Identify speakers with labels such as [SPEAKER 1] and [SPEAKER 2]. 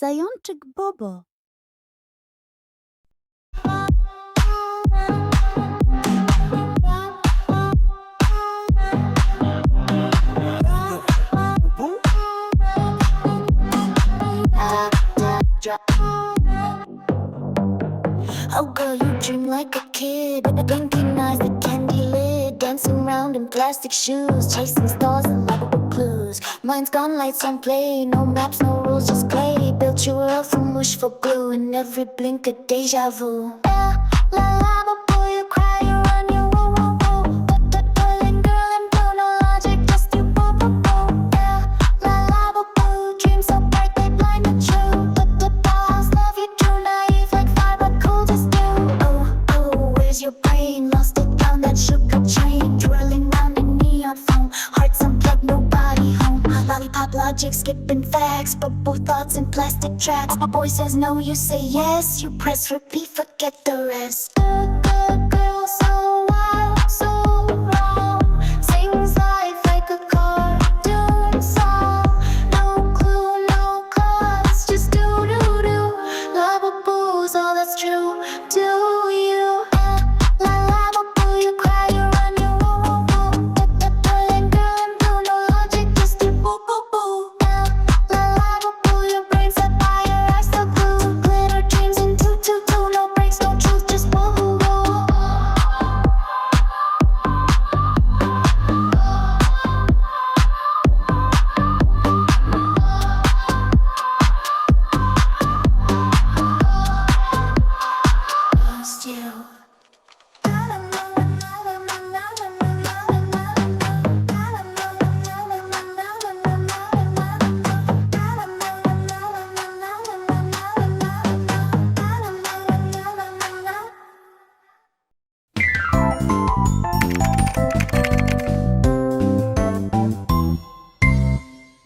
[SPEAKER 1] Zajączek Bobo.
[SPEAKER 2] Oh girl, you dream like a kid, blinking eyes, the candy lid, dancing around in plastic shoes, chasing stars and LABUBU clues. Mine's gone, lights on play, no maps, no rules, just play. Built your world from wishful glue, and every blink a deja vu. LABUBU, you cry, you run, you woo woo woo. Darling girl in blue, no logic, just you boo boo boo. LABUBU, dreams so bright they blind the true. The dolls love you true, naive like fire, but cool just do. Oh, where's your brain? Lost it down that sugar train, twirling round in neon foam. Hearts unplugged, nobody home. Lollipop logic, skipping facts, but both thoughts in plastic tracks. Boy says no, you say yes. You press repeat, forget the rest. Good girl, so wild, so wrong. Sings life like a cartoon song. No clue, no cause, just do do do. LABUBU's all that's true. Do you? LABUBU, you cry, you run, you woo woo woo. Darling girl in blue, no logic, just you boo boo boo. LABUBU, your brain's set fire, eyes still blue. Glitter dreams in 222, no breaks, no truth, just woo woo woo. Lost you.